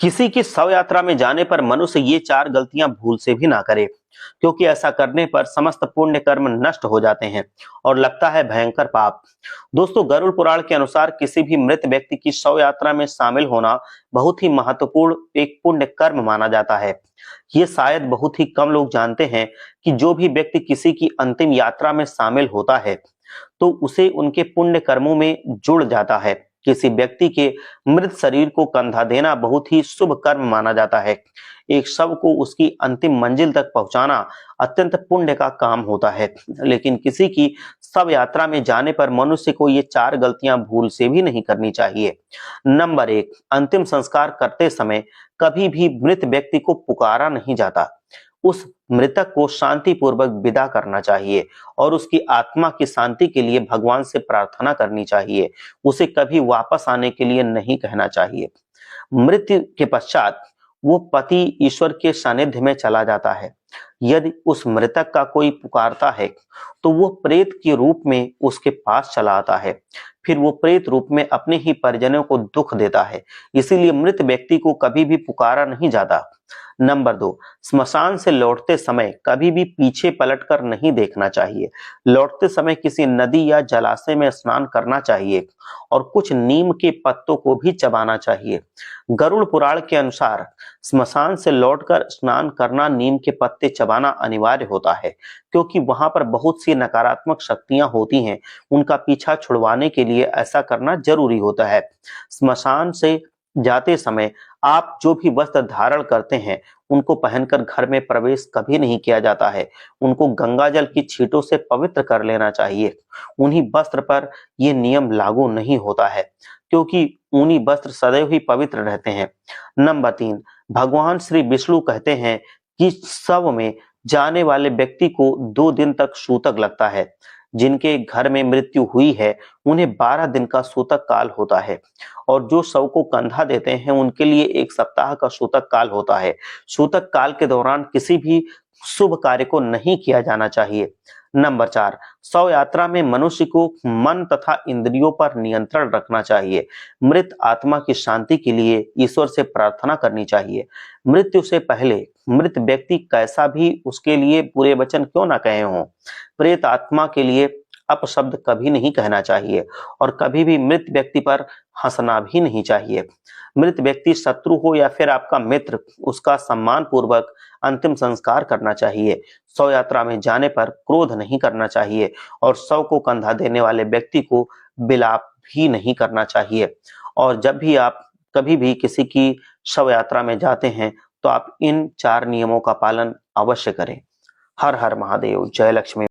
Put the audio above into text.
किसी की शव यात्रा में जाने पर मनुष्य ये चार गलतियां भूल से भी ना करे, क्योंकि ऐसा करने पर समस्त पुण्य कर्म नष्ट हो जाते हैं और लगता है भयंकर पाप। दोस्तों, गरुड़ पुराण के अनुसार किसी भी मृत व्यक्ति की शव यात्रा में शामिल होना बहुत ही महत्वपूर्ण एक पुण्य कर्म माना जाता है। ये शायद बहुत ही कम लोग जानते हैं कि जो भी व्यक्ति किसी की अंतिम यात्रा में शामिल होता है तो उसे उनके पुण्य कर्मों में जुड़ जाता है। किसी व्यक्ति के मृत शरीर को कंधा देना बहुत ही शुभ कर्म माना जाता है। एक शव को उसकी अंतिम मंजिल तक पहुंचाना अत्यंत पुण्य का काम होता है। लेकिन किसी की शव यात्रा में जाने पर मनुष्य को ये चार गलतियां भूल से भी नहीं करनी चाहिए। नंबर 1, अंतिम संस्कार करते समय कभी भी मृत व्यक्ति को पुकारा नहीं जाता। उस मृतक को शांति पूर्वक विदा करना चाहिए और उसकी आत्मा की शांति के लिए भगवान से प्रार्थना करनी चाहिए। उसे कभी वापस आने के लिए नहीं कहना चाहिए। मृत्यु के पश्चात वो पति ईश्वर के सानिध्य में चला जाता है। यदि उस मृतक का कोई पुकारता है तो वो प्रेत के रूप में उसके पास चला आता है। फिर वो प्रेत रूप में अपने ही परिजनों को दुख देता है। इसीलिए मृत व्यक्ति को कभी भी पुकारा नहीं जाता। नंबर 2, स्मशान से लौटते समय कभी भी पीछे पलटकर नहीं देखना चाहिए। लौटते समय किसी नदी या जलाशय में स्नान करना चाहिए और कुछ नीम के पत्तों को भी चबाना चाहिए। गरुड़ पुराण के अनुसार स्मशान से लौटकर स्नान करना, नीम के पत्ते चबाना अनिवार्य होता है, क्योंकि वहां पर बहुत सी नकारात्मक शक्तियां होती हैं। उनका पीछा छुड़वाने के लिए ऐसा करना जरूरी होता है। स्मशान से जाते समय आप जो भी वस्त्र धारण करते हैं उनको पहनकर घर में प्रवेश कभी नहीं किया जाता है। उनको गंगा जल की छींटों से पवित्र कर लेना चाहिए। उन्हीं वस्त्र पर यह नियम लागू नहीं होता है, क्योंकि ऊनी वस्त्र सदैव ही पवित्र रहते हैं। नंबर 3, भगवान श्री विष्णु कहते हैं कि शव में जाने वाले व्यक्ति को 2 दिन तक सूतक लगता है। जिनके घर में मृत्यु हुई है उन्हें 12 दिन का सूतक काल होता है और जो शव को कंधा देते हैं उनके लिए 1 सप्ताह का सूतक काल होता है। सूतक काल के दौरान किसी भी शुभ कार्य को नहीं किया जाना चाहिए। नंबर 4, शव यात्रा में मनुष्य को मन तथा इंद्रियों पर नियंत्रण रखना चाहिए। मृत आत्मा की शांति के लिए ईश्वर से प्रार्थना करनी चाहिए। मृत्यु से पहले मृत व्यक्ति कैसा भी उसके लिए बुरे वचन क्यों ना कहे हों, प्रेत आत्मा के लिए अपशब्द कभी नहीं कहना चाहिए और कभी भी मृत व्यक्ति पर हंसना भी नहीं चाहिए। मृत व्यक्ति शत्रु हो या फिर आपका मित्र, उसका सम्मान पूर्वक अंतिम संस्कार करना चाहिए। शव यात्रा में जाने पर क्रोध नहीं करना चाहिए और शव को कंधा देने वाले व्यक्ति को विलाप भी नहीं करना चाहिए। और जब भी आप कभी भी किसी की शव यात्रा में जाते हैं तो आप इन 4 नियमों का पालन अवश्य करें। हर हर महादेव। जय लक्ष्मी।